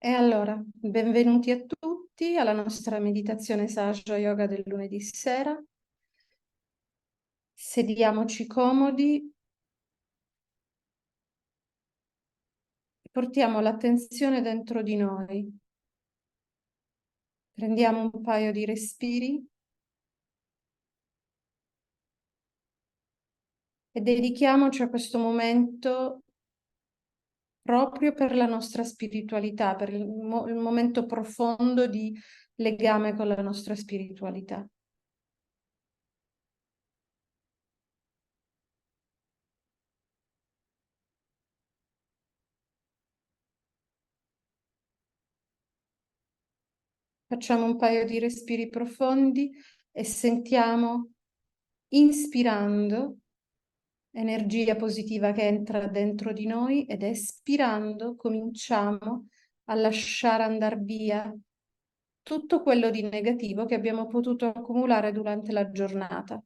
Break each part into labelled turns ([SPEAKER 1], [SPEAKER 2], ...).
[SPEAKER 1] E allora, benvenuti a tutti alla nostra meditazione Sahaja Yoga del lunedì sera. Sediamoci comodi, portiamo l'attenzione dentro di noi. Prendiamo un paio di respiri e dedichiamoci a questo momento proprio per la nostra spiritualità, per il momento profondo di legame con la nostra spiritualità. Facciamo un paio di respiri profondi e sentiamo, inspirando, energia positiva che entra dentro di noi ed espirando cominciamo a lasciare andare via tutto quello di negativo che abbiamo potuto accumulare durante la giornata.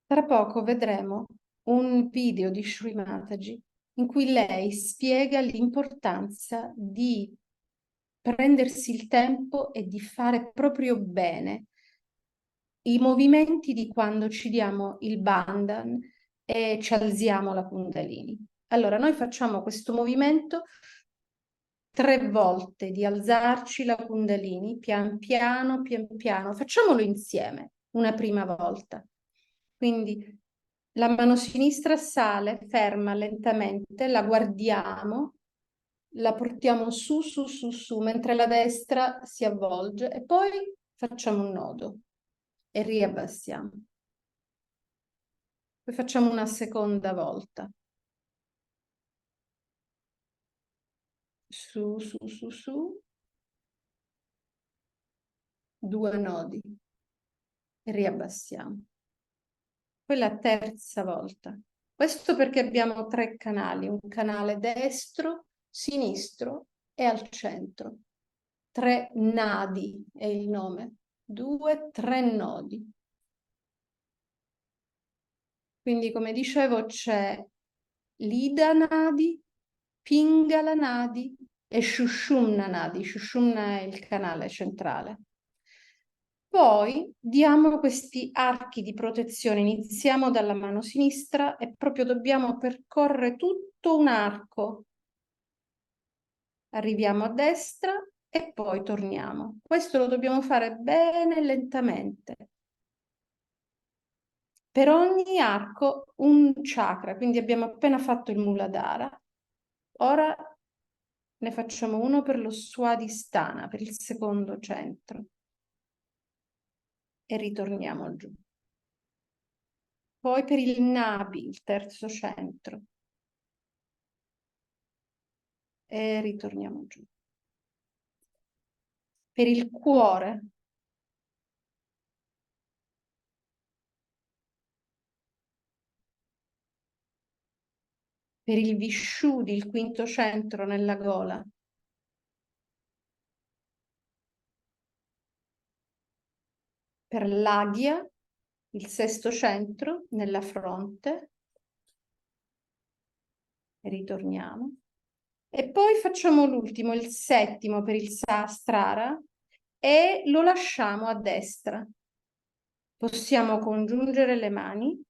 [SPEAKER 1] Tra poco vedremo un video di Shri Mataji in cui lei spiega l'importanza di prendersi il tempo e di fare proprio bene i movimenti di quando ci diamo il bandhan e ci alziamo la Kundalini. Allora, noi facciamo questo movimento 3 volte di alzarci la Kundalini, pian piano, pian piano. Facciamolo insieme, una prima volta. Quindi la mano sinistra sale, ferma lentamente, la guardiamo, la portiamo su, su, su, su, mentre la destra si avvolge e poi facciamo un nodo e riabbassiamo. Poi facciamo una seconda volta. Su, su, su, su. 2 nodi. E riabbassiamo. Poi la terza volta. Questo perché abbiamo 3 canali, un canale destro, sinistro e al centro. 3 nadi è il nome. 2, 3 nodi. Quindi, come dicevo, c'è Lida Nadi, Pingala Nadi e Shushumna Nadi. Shushumna è il canale centrale. Poi diamo questi archi di protezione. Iniziamo dalla mano sinistra e proprio dobbiamo percorrere tutto un arco. Arriviamo a destra e poi torniamo. Questo lo dobbiamo fare bene lentamente. Per ogni arco un chakra, quindi abbiamo appena fatto il Muladhara. Ora ne facciamo uno per lo Swadhisthana, per il secondo centro. E ritorniamo giù. Poi per il Nabi, il terzo centro. E ritorniamo giù. Per il cuore. Per il Vishuddhi, il quinto centro nella gola. Per l'Aghia, il sesto centro nella fronte. E ritorniamo. E poi facciamo l'ultimo, il settimo per il Sahasrara e lo lasciamo a destra. Possiamo congiungere le mani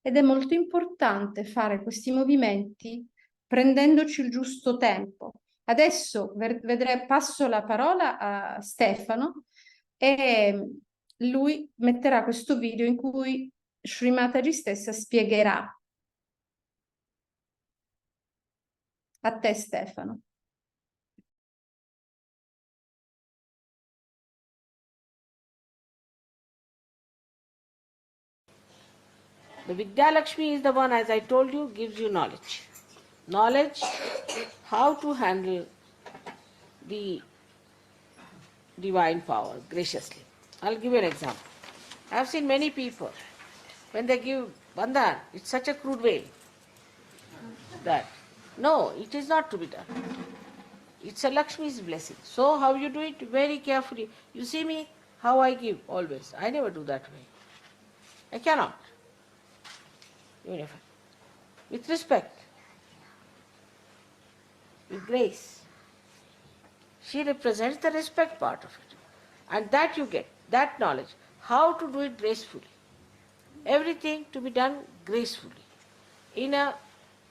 [SPEAKER 1] ed è molto importante fare questi movimenti prendendoci il giusto tempo. Adesso passo la parola a Stefano e lui metterà questo video in cui Shri Mataji stessa spiegherà. A te, Stefano.
[SPEAKER 2] The Vidya Lakshmi is the one, as I told you, gives you knowledge. knowledge how to handle the divine power graciously. I'll give you an example. I've seen many people, when they give bandhan, it's such a crude way that, no, it is not to be done. It's a Lakshmi's blessing. So how you do it? Very carefully. You see me, how I give always. I never do that way. I cannot. Even if with respect, with grace. She represents the respect part of it. And that you get, that knowledge, how to do it gracefully. Everything to be done gracefully, in a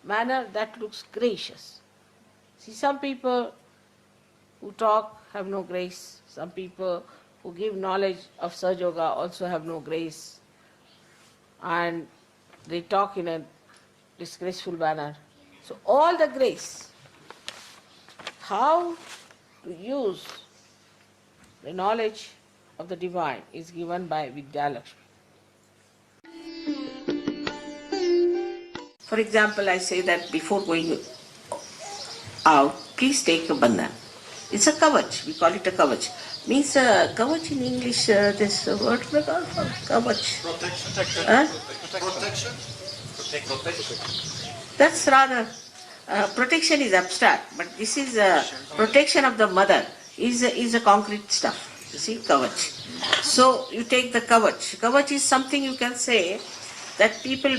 [SPEAKER 2] manner that looks gracious. See, some people who talk have no grace. Some people who give knowledge of Sahaja Yoga also have no grace. And they talk in a disgraceful manner. So all the grace, how to use the knowledge of the divine is given by Vidya Lakshmi. For example, I say that before going out, please take a bandhan. It's a kavach. We call it a kavach. Means kavach in English, this word we call for kavach.
[SPEAKER 3] Protection.
[SPEAKER 2] Huh?
[SPEAKER 3] Protection.
[SPEAKER 2] That's rather, protection is abstract, but this is protection of the mother, is a concrete stuff. You see, kavach. So you take the kavach. Kavach is something you can say that people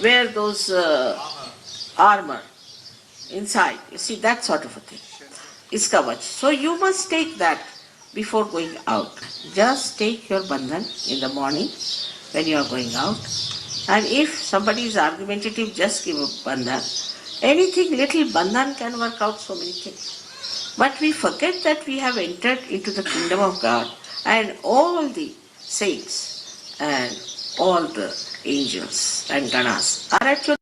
[SPEAKER 2] wear those armor inside. You see, that sort of a thing is kavach. So you must take that before going out. Just take your bandhan in the morning when you are going out. And if somebody is argumentative, just give a bandhan. Anything little bandhan can work out so many things. But we forget that we have entered into the kingdom of God, and all the saints and all the angels and ganas are actually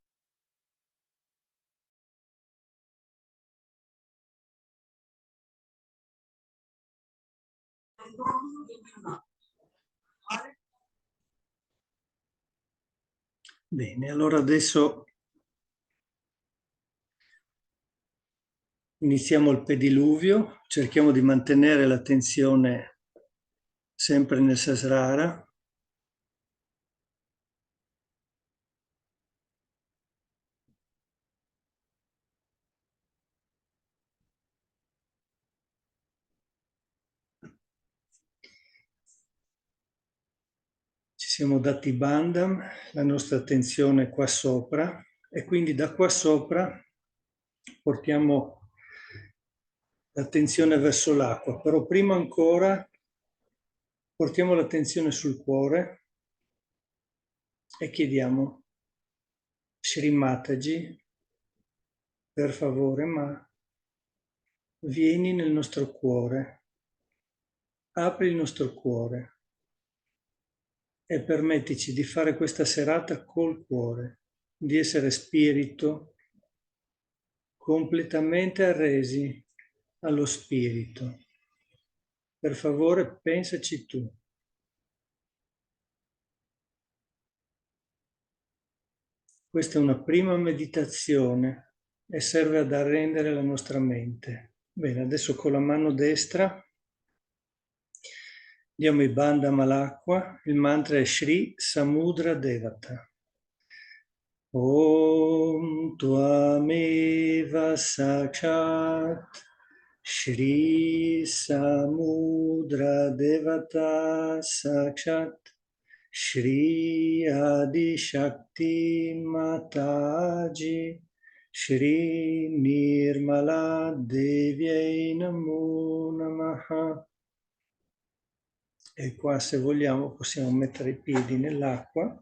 [SPEAKER 4] Bene, allora adesso iniziamo il pediluvio, cerchiamo di mantenere l'attenzione sempre nel Sasrara. Ci siamo dati Bandham, la nostra attenzione qua sopra, e quindi da qua sopra portiamo l'attenzione verso l'acqua, però prima ancora portiamo l'attenzione sul cuore e chiediamo: Shri Mataji, per favore, ma vieni nel nostro cuore, apri il nostro cuore e permettici di fare questa serata col cuore, di essere spirito completamente arresi allo spirito. Per favore, pensaci tu. Questa è una prima meditazione e serve ad arrendere la nostra mente. Bene, adesso con la mano destra diamo i bandham all'acqua. Il mantra è Shri Samudra Devata. Om Tvameva Sakshat Shri Samudra Devata Sakshat Shri Adi Shakti Mataji Shri Nirmala Devyai Namo Namaha. E qua, se vogliamo, possiamo mettere i piedi nell'acqua.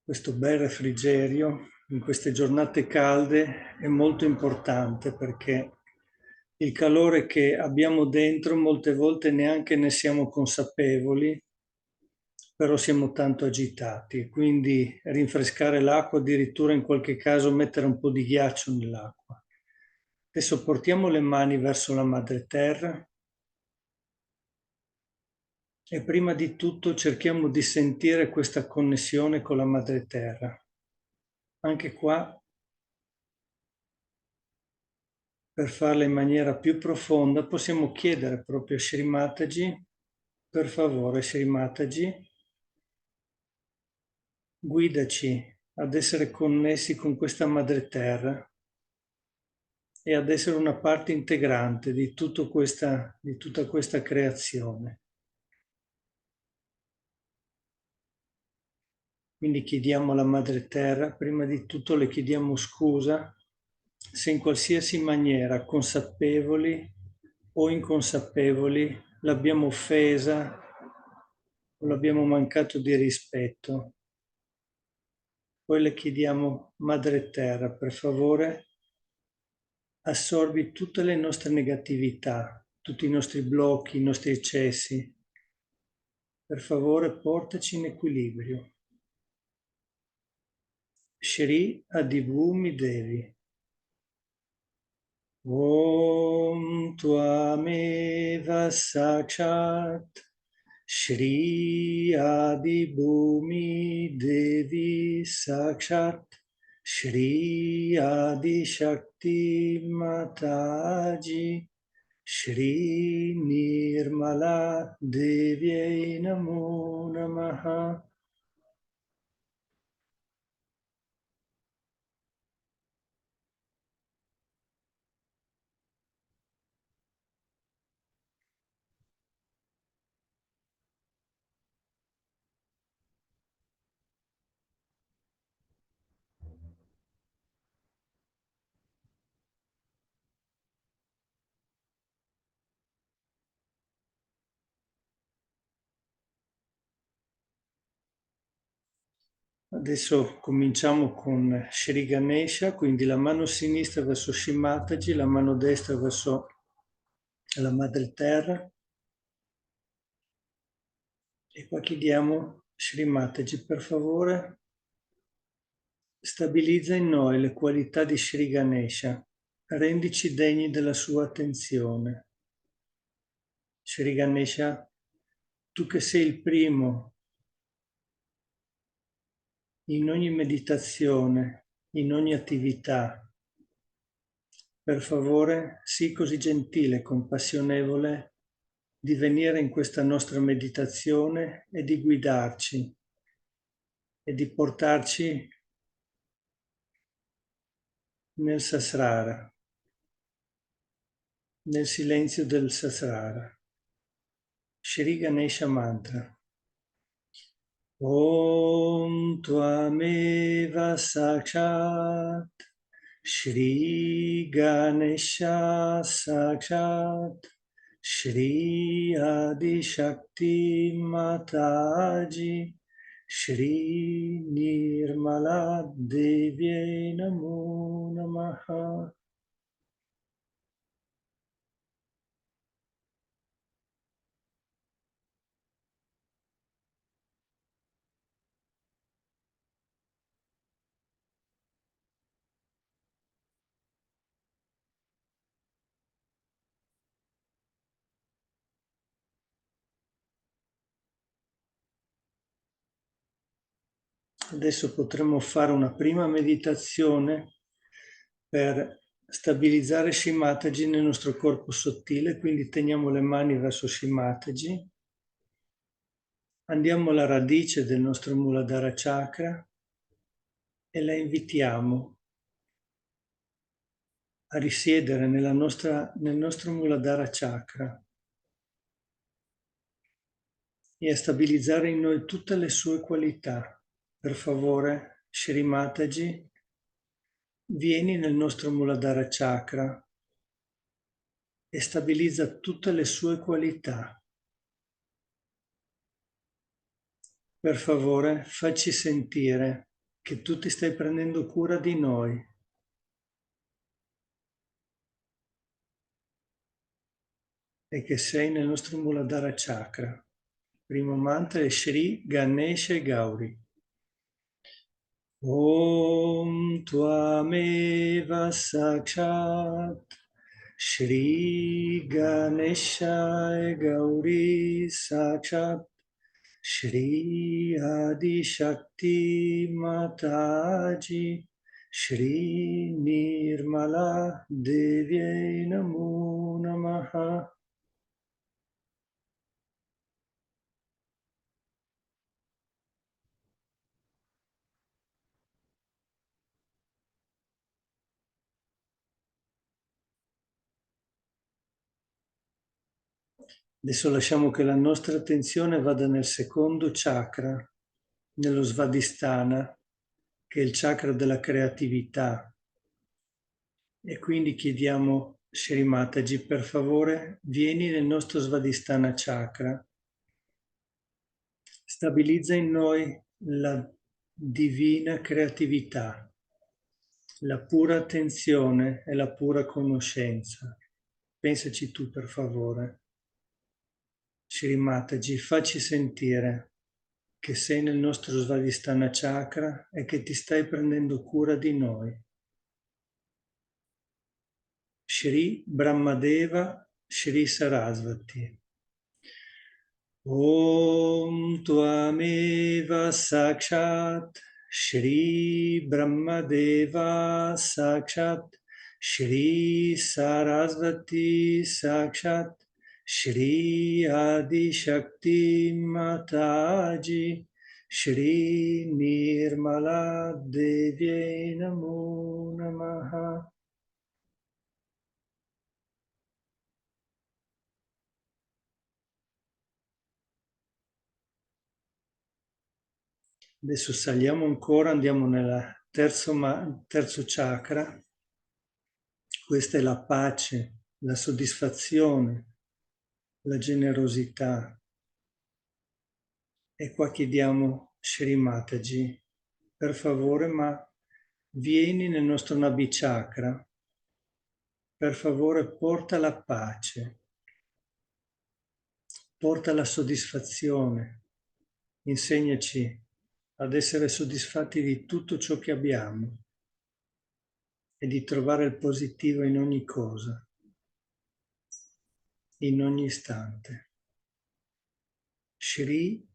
[SPEAKER 4] Questo bel refrigerio in queste giornate calde è molto importante, perché il calore che abbiamo dentro molte volte neanche ne siamo consapevoli, però siamo tanto agitati, quindi rinfrescare l'acqua, addirittura in qualche caso mettere un po' di ghiaccio nell'acqua. Adesso portiamo le mani verso la madre terra E prima di tutto cerchiamo di sentire questa connessione con la Madre Terra. Anche qua, per farla in maniera più profonda, possiamo chiedere proprio a Shri Mataji, per favore Shri Mataji, guidaci ad essere connessi con questa Madre Terra e ad essere una parte integrante di tutta questa creazione. Quindi chiediamo alla Madre Terra, prima di tutto le chiediamo scusa se in qualsiasi maniera, consapevoli o inconsapevoli, l'abbiamo offesa o l'abbiamo mancato di rispetto. Poi le chiediamo, Madre Terra, per favore, assorbi tutte le nostre negatività, tutti i nostri blocchi, i nostri eccessi. Per favore, portaci in equilibrio. Shri Adibhumi Devi. Om Tvameva Sakshat Shri Adibhumi Devi Sakshat Shri Adi Shakti Mataji Shri Nirmala Devyai Namo Namaha. Adesso cominciamo con Shri Ganesha, quindi la mano sinistra verso Shimataji, la mano destra verso la Madre Terra. E qua chiediamo, Shri Mataji, per favore, stabilizza in noi le qualità di Shri Ganesha, rendici degni della sua attenzione. Shri Ganesha, tu che sei il primo in ogni meditazione, in ogni attività, per favore, sii così gentile e compassionevole di venire in questa nostra meditazione e di guidarci e di portarci nel Sasrara, nel silenzio del Sasrara. Shri Ganesha Mantra. Om Tvameva Sakshat Shri Ganesha Sakshat Shri Adi Shakti Mataji Shri Nirmala Devyai Namo Namaha. Adesso potremmo fare una prima meditazione per stabilizzare Shimataji nel nostro corpo sottile, quindi teniamo le mani verso Shimataji, andiamo alla radice del nostro Muladhara Chakra e la invitiamo a risiedere nel nostro Muladhara Chakra e a stabilizzare in noi tutte le sue qualità. Per favore, Shri Mataji, vieni nel nostro Muladhara Chakra e stabilizza tutte le sue qualità. Per favore, facci sentire che tu ti stai prendendo cura di noi e che sei nel nostro Muladhara Chakra. Il primo mantra è Shri Ganesha Gauri. Om Tvameva Sakshat Shri Ganeshaya Gauri Sakshat Shri Adi Shakti Mataji Shri Nirmala Devyai Namo Namaha. Adesso lasciamo che la nostra attenzione vada nel secondo chakra, nello Svadhisthana, che è il chakra della creatività. E quindi chiediamo, Shri Mataji, per favore, vieni nel nostro Svadhisthana chakra, stabilizza in noi la divina creatività, la pura attenzione e la pura conoscenza. Pensaci tu, per favore. Shri Mataji, facci sentire che sei nel nostro Svadhisthana chakra e che ti stai prendendo cura di noi. Shri Brahmadeva, Shri Sarasvati. Om Tvameva Sakshat Shri Brahmadeva Sakshat Shri Sarasvati Sakshat Shri Adi Shakti Mataji Shri Nirmala Devyai Namo Namaha. Adesso saliamo ancora, andiamo nel terzo chakra. Questa è la pace, la soddisfazione, la generosità. E qua chiediamo, Shri Mataji, per favore, ma vieni nel nostro Nabi Chakra. Per favore, porta la pace, porta la soddisfazione. Insegnaci ad essere soddisfatti di tutto ciò che abbiamo e di trovare il positivo in ogni cosa, in ogni istante. Shri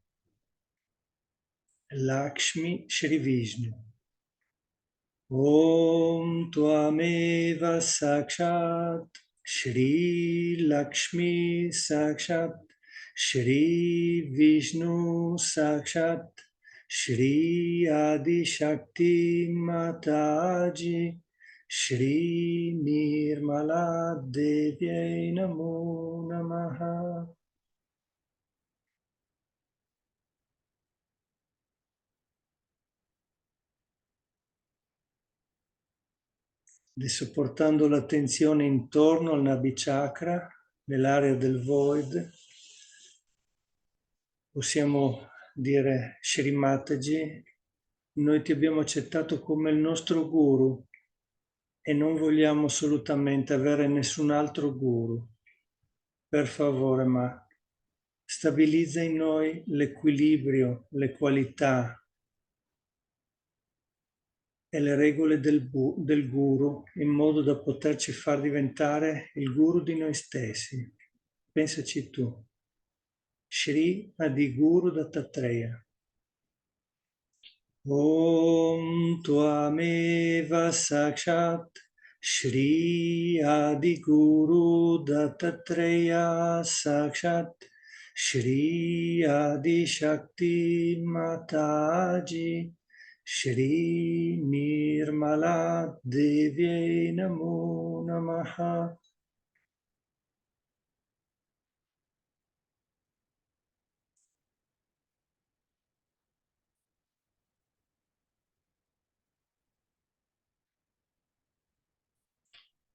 [SPEAKER 4] Lakshmi Shri Vishnu. Om Tvameva Sakshat Shri Lakshmi Sakshat Shri Vishnu Sakshat Shri Adi Shakti Mataji Shri Nirmala Devyai Namo Namaha. Adesso portando l'attenzione intorno al Nabi Chakra, nell'area del Void, possiamo dire, Shri Mataji, noi ti abbiamo accettato come il nostro guru e non vogliamo assolutamente avere nessun altro guru. Per favore, ma stabilizza in noi l'equilibrio, le qualità e le regole del guru in modo da poterci far diventare il guru di noi stessi. Pensaci tu. Shri Adiguru Dattatreya. Om Tvameva Sakshat Shri Adiguru Dattatreya Sakshat Shri Adi Shakti Mataji Shri Nirmala Devyai Namo Namaha.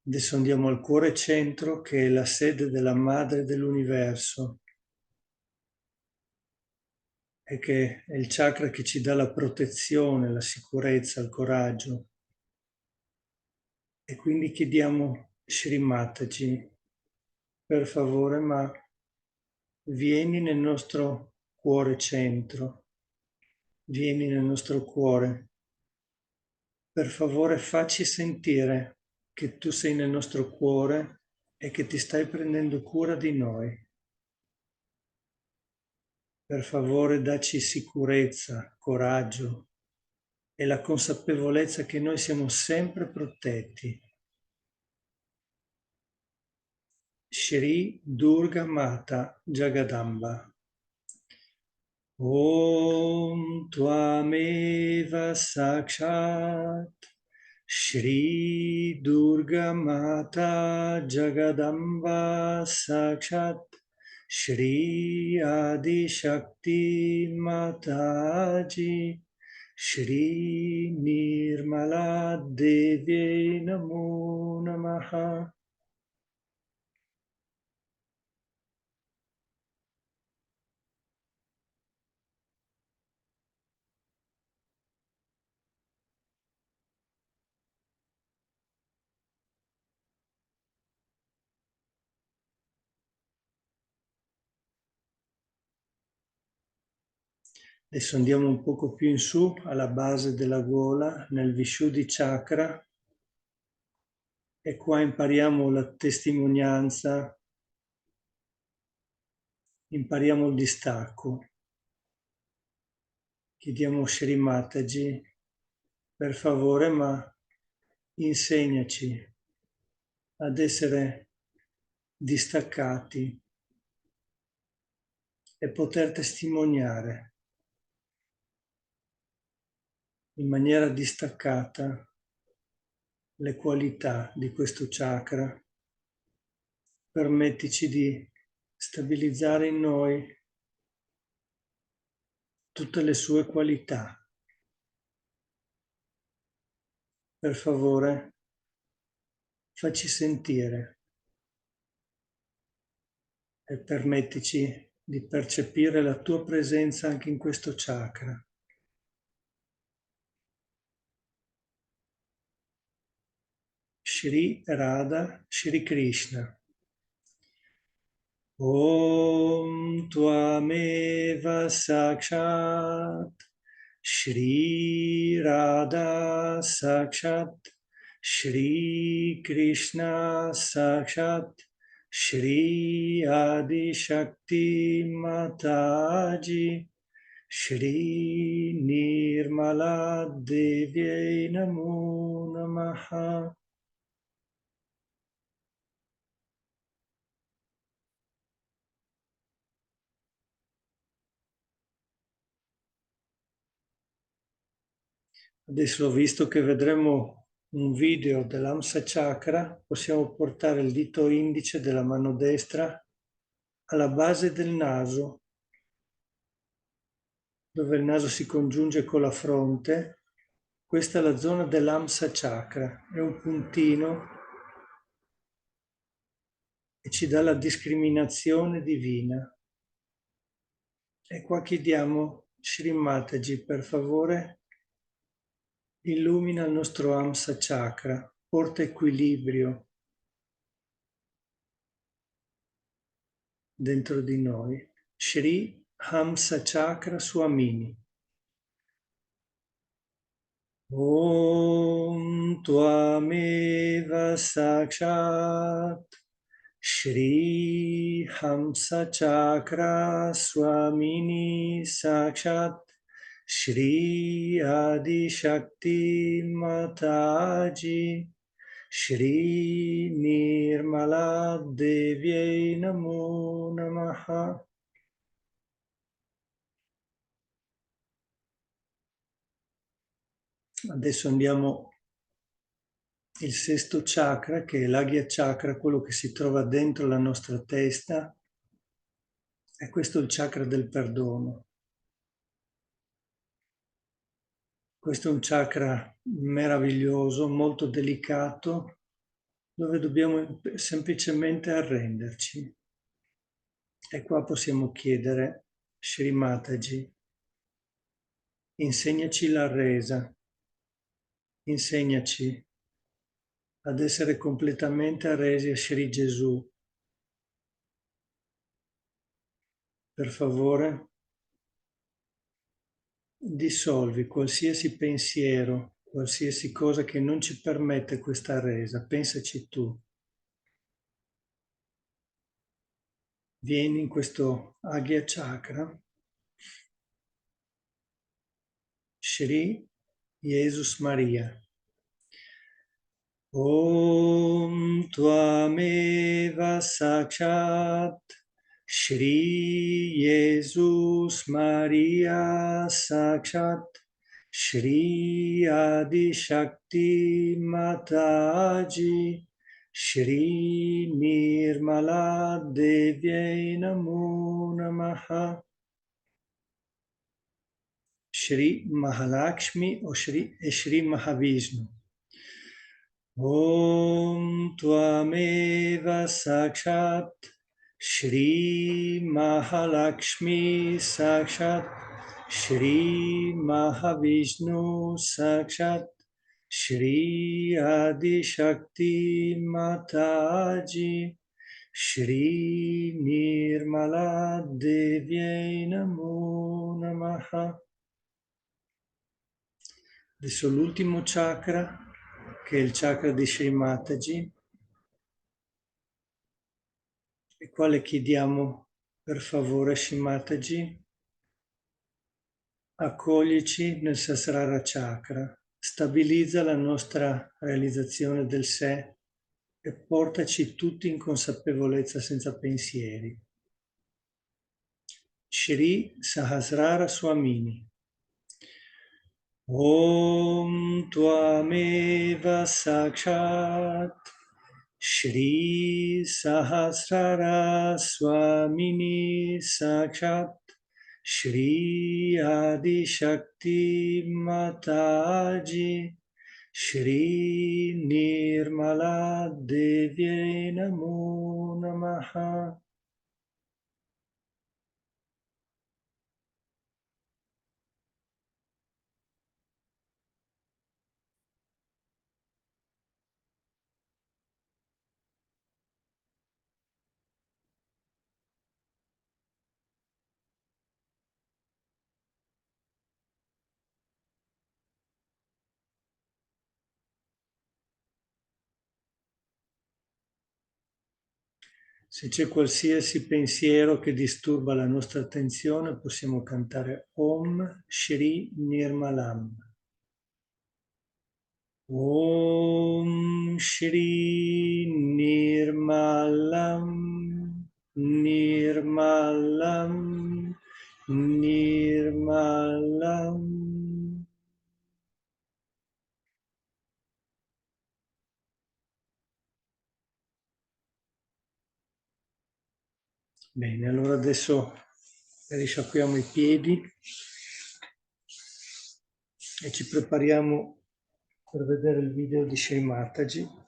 [SPEAKER 4] Adesso andiamo al cuore centro, che è la sede della madre dell'universo e che è il chakra che ci dà la protezione, la sicurezza, il coraggio. E quindi chiediamo, Shri Mataji, per favore, ma vieni nel nostro cuore centro, vieni nel nostro cuore. Per favore, facci sentire che tu sei nel nostro cuore e che ti stai prendendo cura di noi. Per favore, dacci sicurezza, coraggio e la consapevolezza che noi siamo sempre protetti. Shri Durga Mata Jagadamba. Om Tvameva Sakshat Shri Durga Mata Jagadamba Sakshat Shri Adi Shakti Mataji Shri Nirmala Devi Namo Namaha. Adesso andiamo un poco più in su, alla base della gola, nel Vishuddhi Chakra, e qua impariamo la testimonianza, impariamo il distacco. Chiediamo a Shri Mataji, per favore, ma insegnaci ad essere distaccati e poter testimoniare in maniera distaccata le qualità di questo chakra. Permettici di stabilizzare in noi tutte le sue qualità. Per favore, facci sentire e permettici di percepire la tua presenza anche in questo chakra. Shri Radha, Shri Krishna. Om Tvameva Sakshat Shri Radha Sakshat Shri Krishna Sakshat Shri Adi Shakti Mataji Shri Nirmala Devi Namo Namaha. Adesso, visto che vedremo un video dell'Amsa Chakra, possiamo portare il dito indice della mano destra alla base del naso, dove il naso si congiunge con la fronte. Questa è la zona dell'Amsa Chakra, è un puntino e ci dà la discriminazione divina. E qua chiediamo, Shri Mataji, per favore, illumina il nostro Amsa Chakra, porta equilibrio dentro di noi. Shri Hamsa Chakra Swamini. Om Tvameva Sakshat Shri Hamsa Chakra Swamini Sakshat Shri Adi Shakti Mataji Shri Nirmala Devi Namo Namaha. Adesso andiamo il sesto chakra, che è l'Agya Chakra, quello che si trova dentro la nostra testa, e questo è il chakra del perdono. Questo è un chakra meraviglioso, molto delicato, dove dobbiamo semplicemente arrenderci. E qua possiamo chiedere, Shri Mataji, insegnaci la resa, insegnaci ad essere completamente arresi a Shri Gesù. Per favore, dissolvi qualsiasi pensiero, qualsiasi cosa che non ci permette questa resa. Pensaci tu. vieni in questo Agya Chakra, Shri Jesus Maria. Om Tvameva Sakshat Shri Jesus Maria Sakshat Shri Adi Shakti Mataji Shri Nirmala Devyai Namo Namaha. Shri Mahalakshmi o Shri Mahavishnu. Om Tvameva Sakshat Shri Mahalakshmi Sakshat Shri Mahavishnu Sakshat Shri Adi Shakti Mataji Shri Nirmala Devyai Namo Namaha. Adesso l'ultimo chakra, che è il chakra di Shri Mataji, e quale chiediamo per favore a Shri Mataji, accoglici nel Sahasrara Chakra, stabilizza la nostra realizzazione del sé e portaci tutti in consapevolezza senza pensieri. Shri Sahasrara Swamini. Om Tvameva Sakshat Shri Sahasrara Swamini Sakshat Shri Adi Shakti Mataji Shri Nirmala Devyai Namo Namaha. Se c'è qualsiasi pensiero che disturba la nostra attenzione, possiamo cantare Om Shri Nirmalam. Om Shri Nirmalam, Nirmalam, Nirmalam. Bene, allora adesso risciacquiamo i piedi e ci prepariamo per vedere il video di Shri Mataji.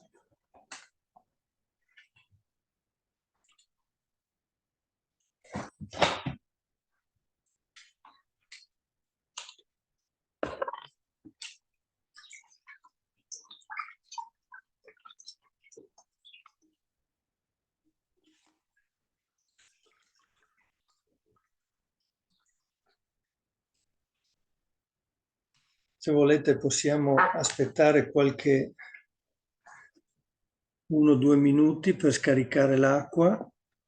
[SPEAKER 4] Se volete possiamo aspettare qualche 1-2 minuti per scaricare l'acqua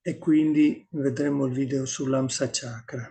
[SPEAKER 4] e quindi vedremo il video sull'Amsa Chakra.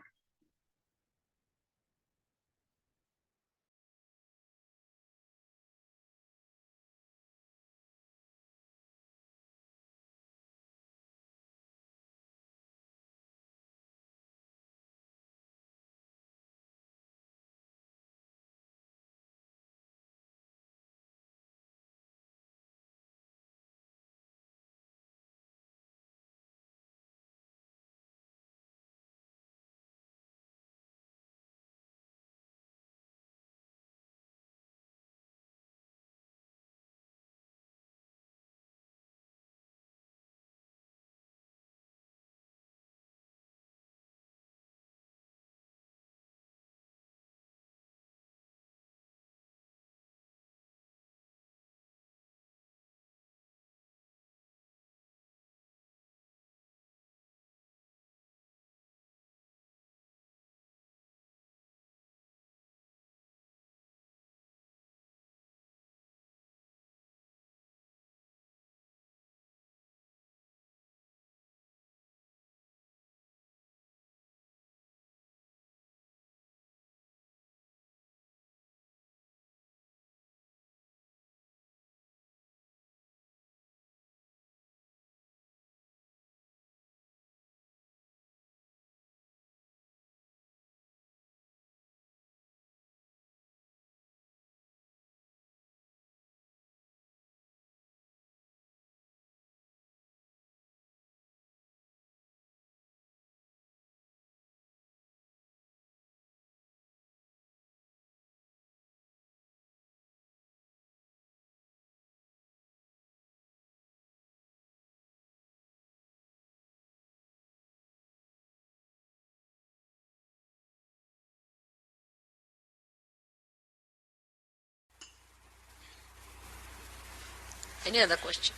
[SPEAKER 2] Any other question?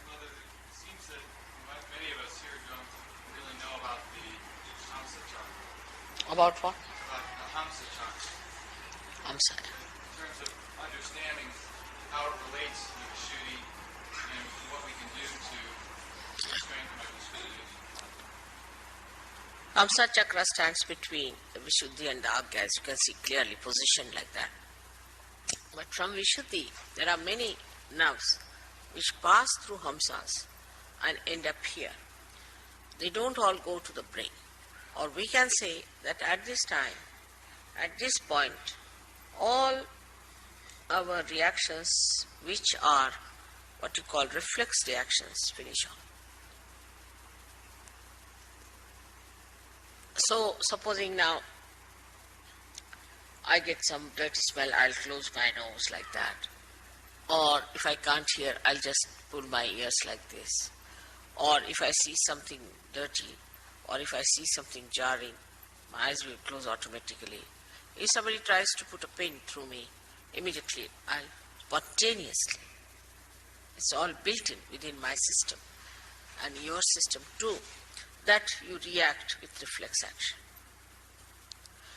[SPEAKER 3] Mother, it seems that many of us here don't really know about the Hamsa chakra,
[SPEAKER 2] About what?
[SPEAKER 3] about the Hamsa chakra,
[SPEAKER 2] I'm sorry.
[SPEAKER 3] in terms of understanding how it relates to the Vishuddhi and what we can do to strengthen our Vishuddhi.
[SPEAKER 2] Hamsa chakra stands between the Vishuddhi and the Agya, as you can see clearly positioned like that. But from Vishuddhi, there are many nerves which pass through Hamsas and end up here. They don't all go to the brain. Or we can say that at this time, at this point, all our reactions, which are what you call reflex reactions, finish off. So, supposing now I get some dirty smell, I'll close my nose like that. Or if I can't hear, I'll just pull my ears like this. Or if I see something dirty, or if I see something jarring, my eyes will close automatically. If somebody tries to put a pin through me, immediately I'll spontaneously. It's all built in within my system and your system too, that you react with reflex action.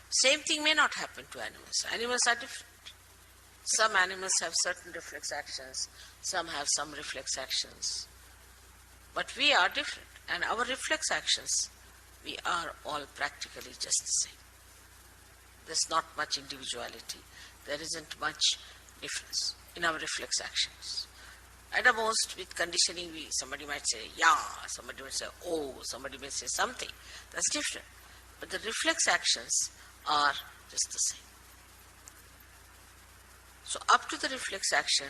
[SPEAKER 2] Same thing may not happen to animals. Animals are different. Some animals have certain reflex actions, some have some reflex actions. But we are different, and our reflex actions, we are all practically just the same. There's not much individuality. There isn't much difference in our reflex actions. At the most, with conditioning, somebody might say, yeah, somebody might say, oh, somebody may say something. That's different. But the reflex actions are just the same. So up to the reflex action,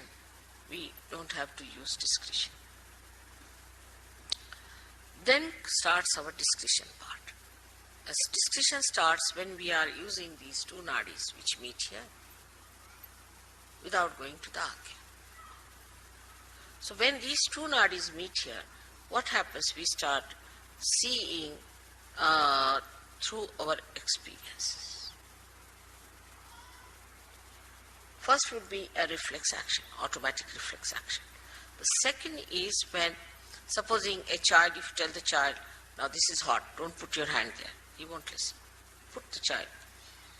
[SPEAKER 2] we don't have to use discretion. Then starts our discretion part. As discretion starts when we are using these two nadis which meet here without going to the Agya. So when these two nadis meet here, what happens? We start seeing through our experiences. First would be a reflex action, automatic reflex action. The second is when, supposing a child, if you tell the child, now this is hot, don't put your hand there, he won't listen. Put the child.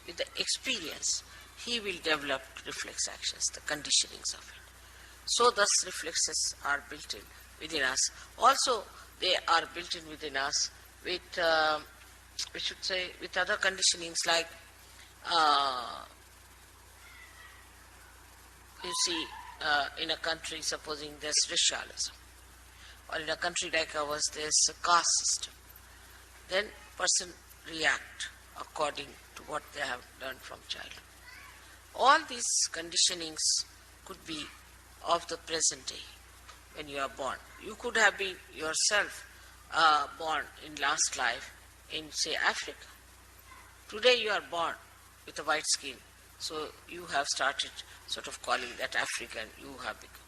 [SPEAKER 2] With the experience, he will develop reflex actions, the conditionings of it. So thus reflexes are built in within us. Also, they are built in within us with, we should say, with other conditionings like, you see, in a country, supposing there's racialism, or in a country like ours, there's a caste system, then person react according to what they have learned from childhood. All these conditionings could be of the present day when you are born. You could have been yourself born in last life in, say, Africa. Today you are born with a white skin, so you have started sort of calling that African, you have become.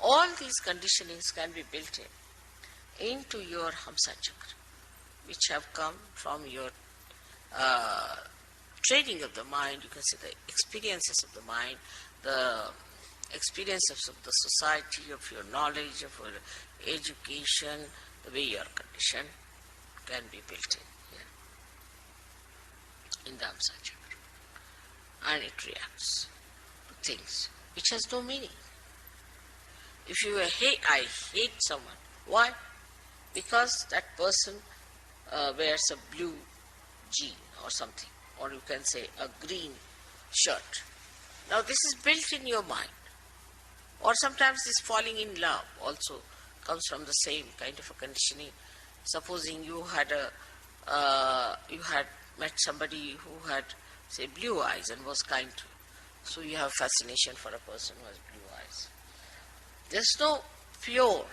[SPEAKER 2] All these conditionings can be built in into your Hamsa chakra, which have come from your training of the mind, you can say the experiences of the mind, the experiences of the society, of your knowledge, of your education, the way you are conditioned, can be built in here, in the Hamsa chakra. And it reacts to things which has no meaning. If you I hate someone, why? Because that person wears a blue jean or something, or you can say a green shirt. Now this is built in your mind. Or sometimes this falling in love also comes from the same kind of a conditioning. Supposing you had met somebody who had, say, blue eyes and was kind to you. So you have fascination for a person who has blue eyes. There's no pure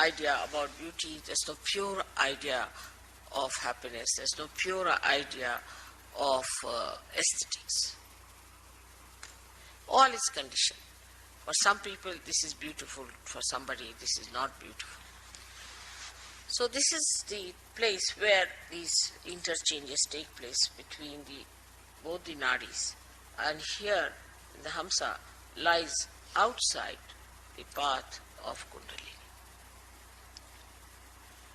[SPEAKER 2] idea about beauty, there's no pure idea of happiness, there's no pure idea of aesthetics. All is conditioned. For some people this is beautiful, for somebody this is not beautiful. So this is the place where these interchanges take place between both the nadis. And here the Hamsa lies outside the path of Kundalini.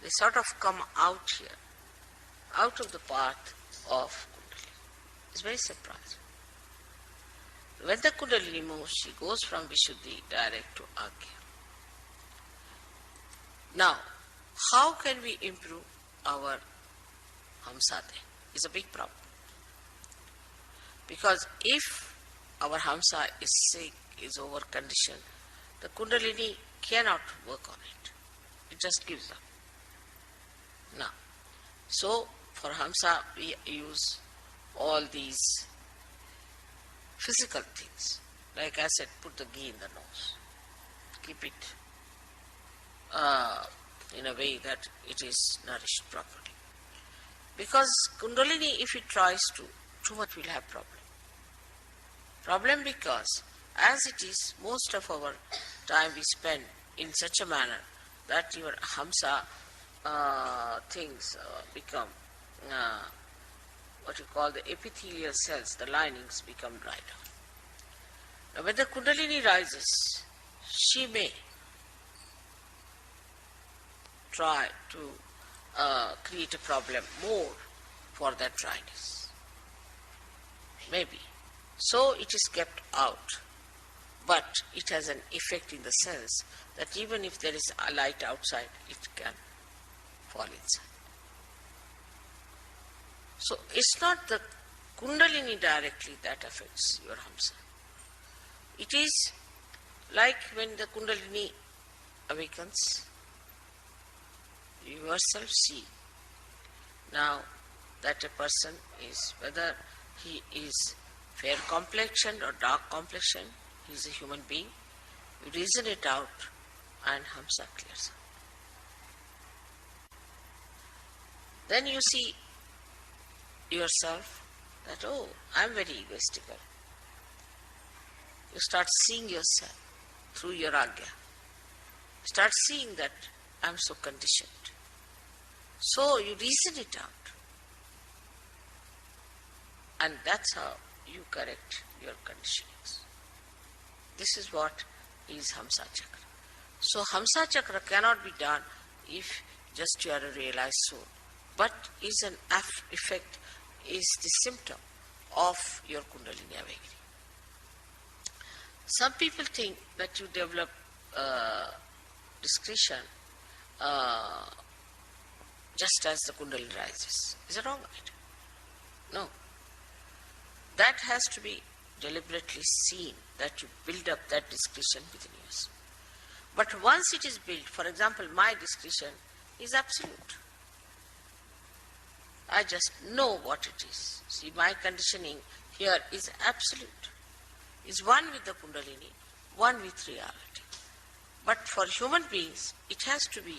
[SPEAKER 2] They sort of come out here, out of the path of Kundalini. It's very surprising. When the Kundalini moves, she goes from Vishuddhi direct to Agya. Now, how can we improve our Hamsa then? It's a big problem. Because if our Hamsa is sick, is over-conditioned, the Kundalini cannot work on it. It just gives up. Now, so for Hamsa we use all these physical things. Like I said, put the ghee in the nose. Keep it in a way that it is nourished properly. Because Kundalini, if it tries to, too much will have problem. Problem because as it is, most of our time we spend in such a manner that your Hamsa things become what you call the epithelial cells, the linings become dried out. Now when the Kundalini rises, she may try to create a problem more for that dryness. Maybe. So it is kept out, but it has an effect in the cells that even if there is a light outside, it can fall inside. So it's not the Kundalini directly that affects your Hamsa. It is like when the Kundalini awakens, you yourself see now that a person is, whether he is fair complexioned or dark complexioned, he is a human being, you reason it out and Hamsa clears up. Then you see yourself that, oh, I am very egoistical. You start seeing yourself through your Agya. Start seeing that I am so conditioned. So you reason it out. And that's how you correct your conditionings. This is what is Hamsa Chakra. So Hamsa Chakra cannot be done if just you are a realized soul, but is an effect, is the symptom of your Kundalini awakening. Some people think that you develop discretion just as the Kundalini rises. Is it wrong idea? No. That has to be deliberately seen, that you build up that discretion within yourself. But once it is built, for example, my discretion is absolute. I just know what it is. See, my conditioning here is absolute. Is one with the Kundalini, one with reality. But for human beings, it has to be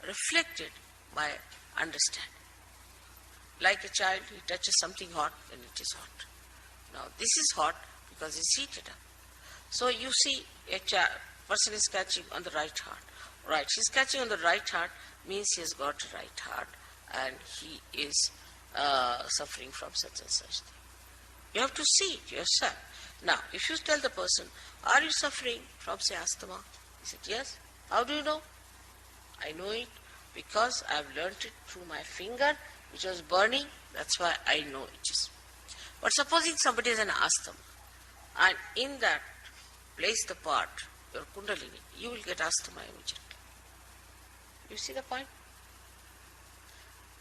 [SPEAKER 2] reflected by understanding. Like a child, he touches something hot, then it is hot. Now, this is hot because it's heated up. So you see a person is catching on the right heart. Right, he's catching on the right heart means he has got a right heart and he is suffering from such and such thing. You have to see it yourself. Now, if you tell the person, are you suffering from, say, asthma? He said, yes. How do you know? I know it because I have learnt it through my finger, which was burning. That's why I know it is. But supposing somebody has an asthma, and in that place the part, your Kundalini, you will get asthma immediately. You see the point?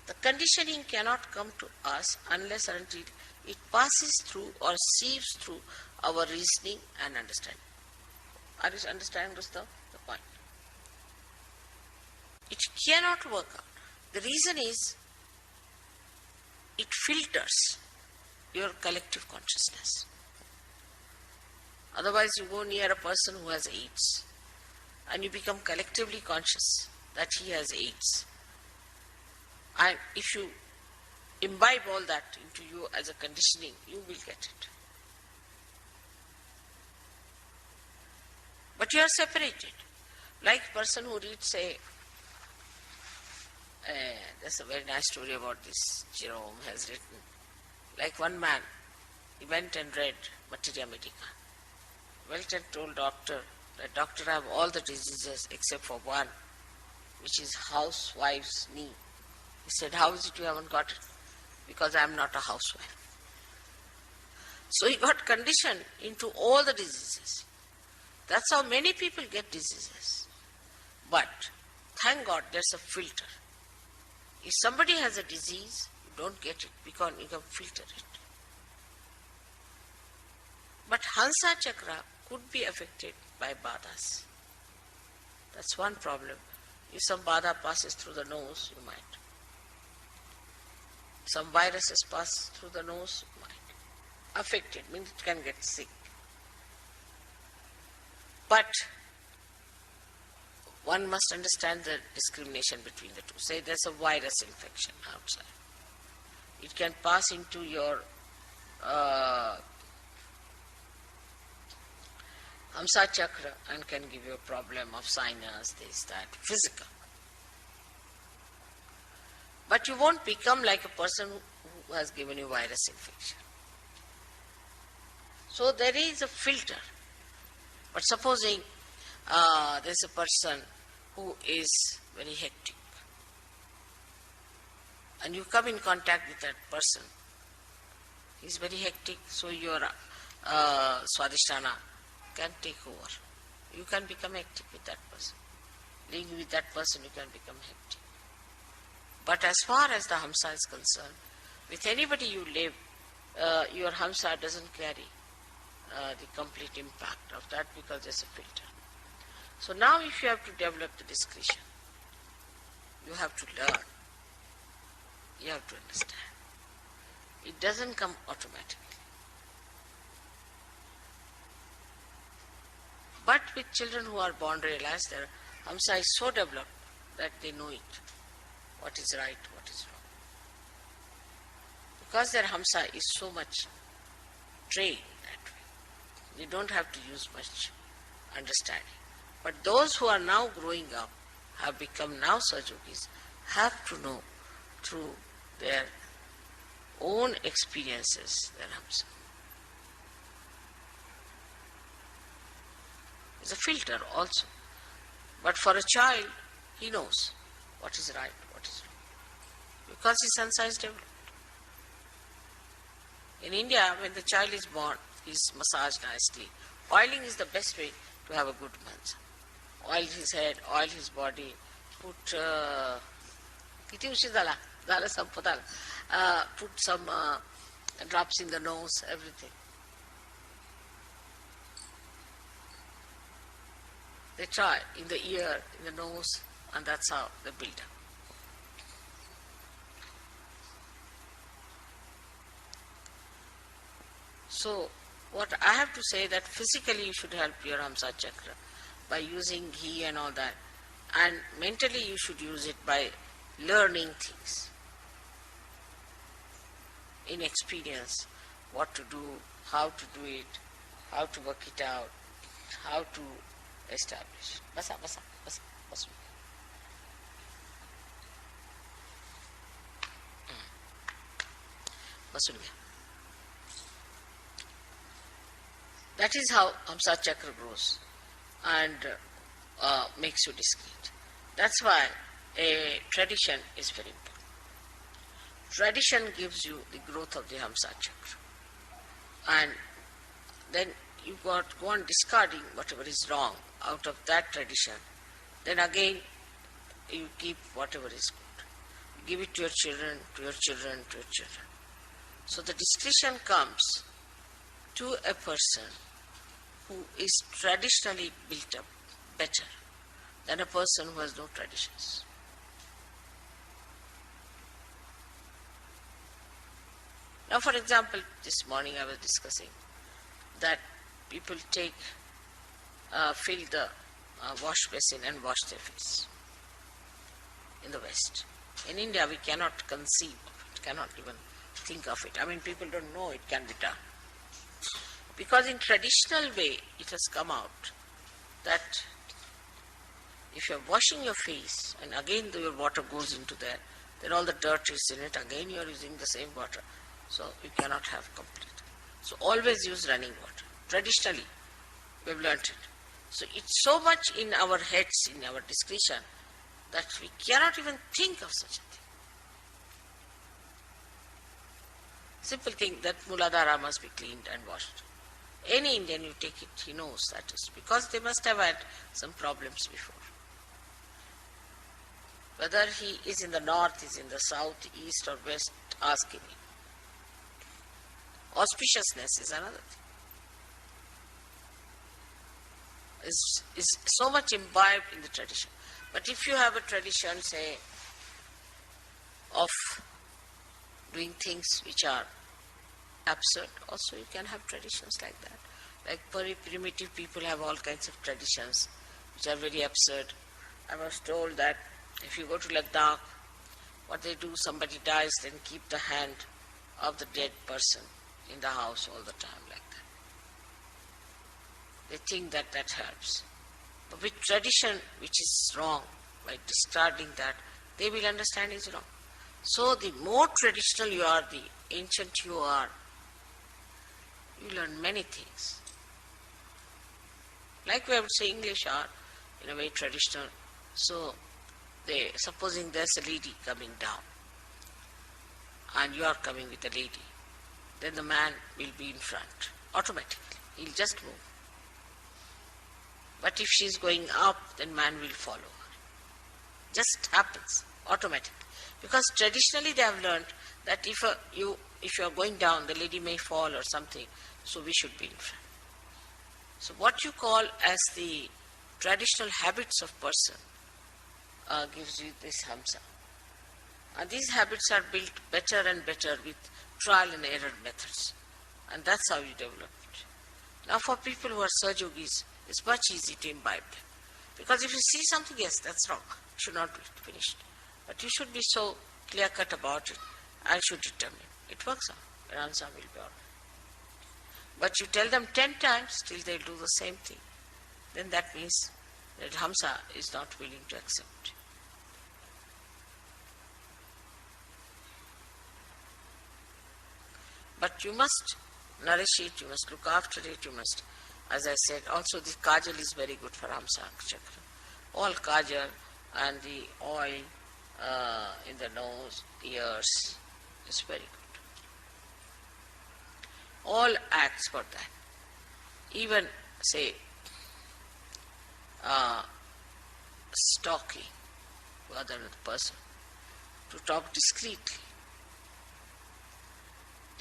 [SPEAKER 2] The conditioning cannot come to us unless and until it passes through or sieves through our reasoning and understanding. Are you understanding, Rustam, the point? It cannot work out. The reason is it filters your collective consciousness. Otherwise you go near a person who has AIDS and you become collectively conscious that he has AIDS. And if you imbibe all that into you as a conditioning, you will get it. But you are separated. Like a person who reads, say, there's a very nice story about this, Jerome has written. Like one man, he went and read Materia Medica. Went and told doctor that, doctor, I have all the diseases except for one, which is housewife's knee. He said, how is it you haven't got it? Because I am not a housewife. So he got conditioned into all the diseases. That's how many people get diseases. But thank God there's a filter. If somebody has a disease, you don't get it because you can filter it. But Hamsa Chakra could be affected by badhas. That's one problem. If some badha passes through the nose, you might. Some viruses pass through the nose, you might. Affected means it can get sick. But one must understand the discrimination between the two. Say there's a virus infection outside. It can pass into your Hamsa Chakra and can give you a problem of sinus, this, that, physical. But you won't become like a person who has given you virus infection. So there is a filter. But supposing there's a person who is very hectic and you come in contact with that person, he's very hectic, so your Swadhisthana can take over. You can become hectic with that person. Living with that person, you can become hectic. But as far as the Hamsa is concerned, with anybody you live, your Hamsa doesn't carry the complete impact of that because there's a filter. So now if you have to develop the discretion, you have to learn. You have to understand. It doesn't come automatically. But with children who are born realized, their Hamsa is so developed that they know it, what is right, what is wrong. Because their Hamsa is so much trained that way, they don't have to use much understanding. But those who are now growing up, have become now Sahajogis, have to know through their own experiences their Hamsa. It's a filter also. But for a child, he knows what is right, what is wrong. Because his Hamsa is developed. In India, when the child is born, he is massaged nicely. Oiling is the best way to have a good Hamsa. Oil his head, oil his body, put some drops in the nose, everything. They try in the ear, in the nose, and that's how they build up. So, what I have to say that physically you should help your Hamsa Chakra by using ghee and all that, and mentally you should use it by learning things in experience, what to do, how to do it, how to work it out, how to establish. Basa. That is how Hamsa Chakra grows and makes you discreet. That's why a tradition is very important. Tradition gives you the growth of the Hamsa Chakra. And then you go on discarding whatever is wrong out of that tradition. Then again, you keep whatever is good. You give it to your children, to your children, to your children. So the discretion comes to a person who is traditionally built up better than a person who has no traditions. Now, for example, this morning I was discussing that people fill the wash basin and wash their face in the West. In India, we cannot conceive of it, cannot even think of it. I mean, people don't know it can be done. Because in traditional way, it has come out that if you're washing your face and again your water goes into there, then all the dirt is in it, again you're using the same water. So you cannot have complete. So always use running water. Traditionally, we've learnt it. So it's so much in our heads, in our discretion, that we cannot even think of such a thing. Simple thing that Muladhara must be cleaned and washed. Any Indian you take it, he knows that is because they must have had some problems before. Whether he is in the north, is in the south, east or west, ask him. Auspiciousness is another thing. Is so much imbibed in the tradition. But if you have a tradition, say, of doing things which are absurd, also you can have traditions like that. Like very primitive people have all kinds of traditions which are very absurd. I was told that if you go to Ladakh, what they do, somebody dies, then keep the hand of the dead person in the house all the time like that. They think that that helps. But with tradition, which is wrong, by discarding that, they will understand is wrong. So the more traditional you are, the ancient you are, you learn many things. Like we would say, English are in a way traditional. So supposing there's a lady coming down, and you are coming with a lady, then the man will be in front automatically. He'll just move. But if she's going up, then man will follow her. Just happens automatically. Because traditionally they have learned that if you are going down, the lady may fall or something, so we should be in front. So what you call as the traditional habits of person gives you this hamsa. And these habits are built better and better with trial and error methods. And that's how you develop it. Now for people who are Sahajogis, it's much easier to imbibe them. Because if you see something, yes, that's wrong, it should not be finished. But you should be so clear-cut about it, I should determine. It works out, your answer will be all right. But you tell them 10 times, still they'll do the same thing. Then that means that Hamsa is not willing to accept. But you must nourish it, you must look after it, you must, as I said, also the kajal is very good for Hamsa chakra. All kajal and the oil in the nose, ears is very good. All acts for that. Even, say, stalking other person, to talk discreetly,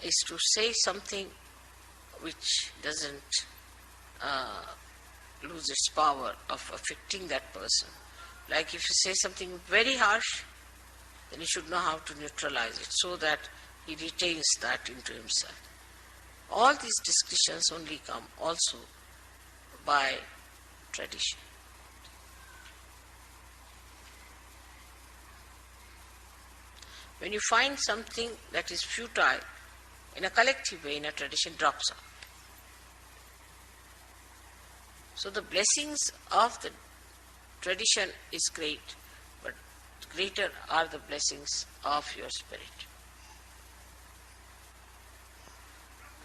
[SPEAKER 2] is to say something which doesn't lose its power of affecting that person. Like if you say something very harsh, then you should know how to neutralize it so that he retains that into himself. All these discussions only come also by tradition. When you find something that is futile, in a collective way, in a tradition, drops off. So the blessings of the tradition is great, but greater are the blessings of your spirit.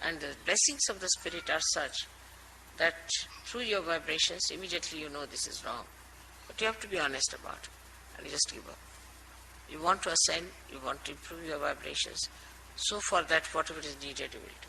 [SPEAKER 2] And the blessings of the spirit are such that through your vibrations, immediately you know this is wrong. But you have to be honest about it, and you just give up. You want to ascend, you want to improve your vibrations, so for that whatever is needed you will do.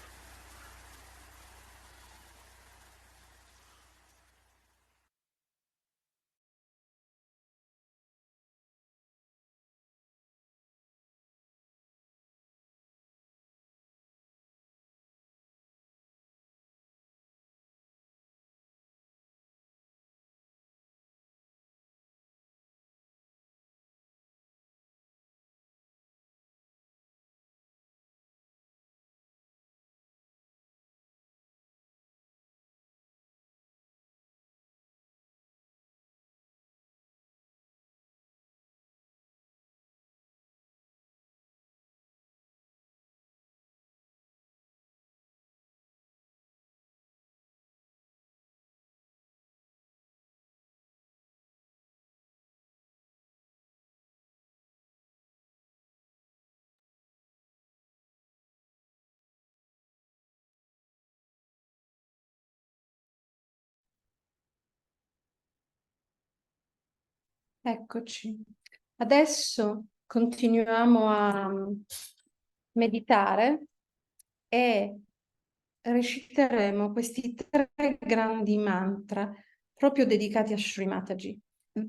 [SPEAKER 1] Eccoci. Adesso continuiamo a meditare e reciteremo questi 3 grandi mantra proprio dedicati a Shri Mataji.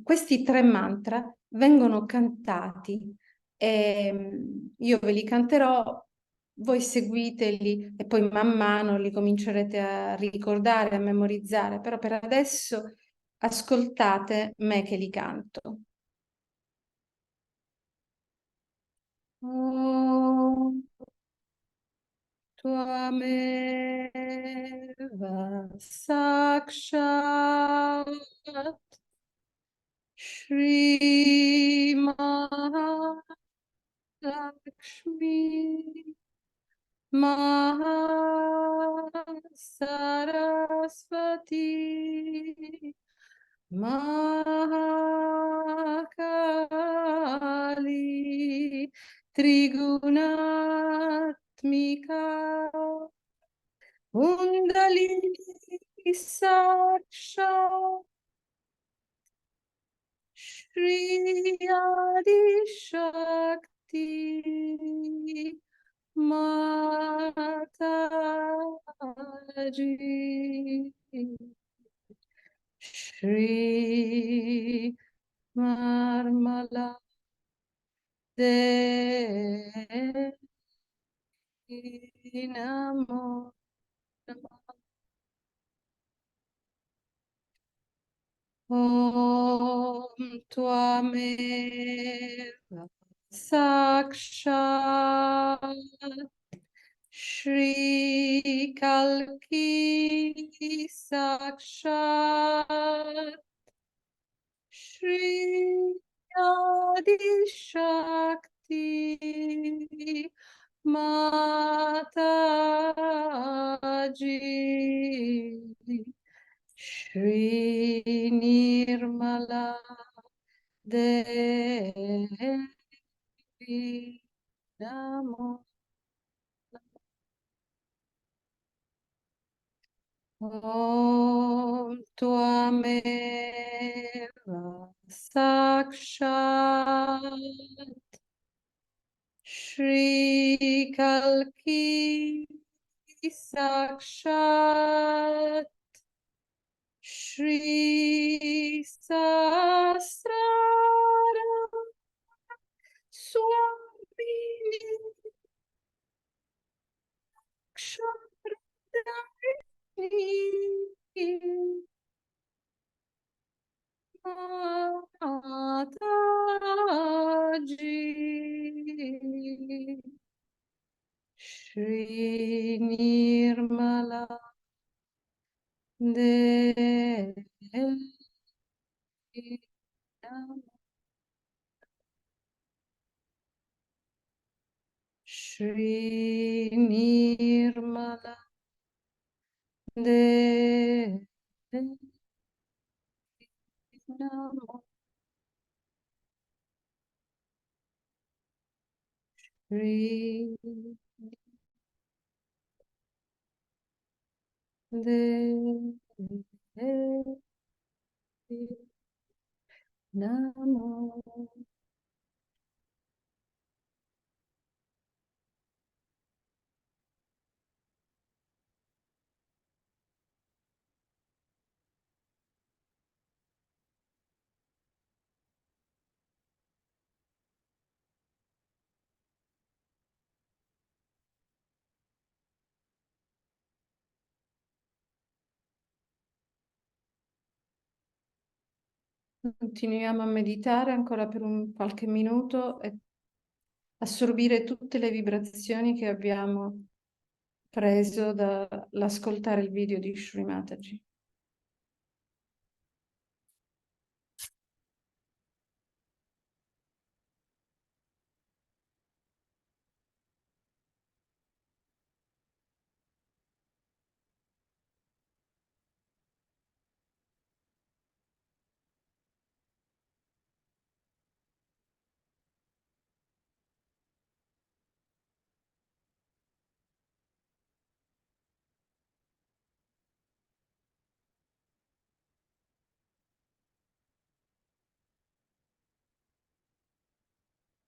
[SPEAKER 1] Questi 3 mantra vengono cantati e io ve li canterò, voi seguiteli e poi man mano li comincerete a ricordare, a memorizzare, però per adesso ascoltate me che li canto. Om Tvameva Sakshat Shri Mahalakshmi Mahasaraswati Mahakali Trigunatmika Kundalini Sakshat Shri Adi Shakti Mataji Shri Marmala Devi Namo Namah. Om Tvameva Sakshat Shri Kalki Sakshat Shri Adi Shakti Mataji Shri Nirmala Devi Namo Om Tvameva Sakshat Shri Kalki Sakshat Shri Sahasrara Swamini Kshatrani Mataji Shri Nirmala Devi Namo Shri Nirmala Devi Namo Shri Devi Namo. Continuiamo a meditare ancora per qualche minuto e assorbire tutte le vibrazioni che abbiamo preso dall'ascoltare il video di Shri Mataji.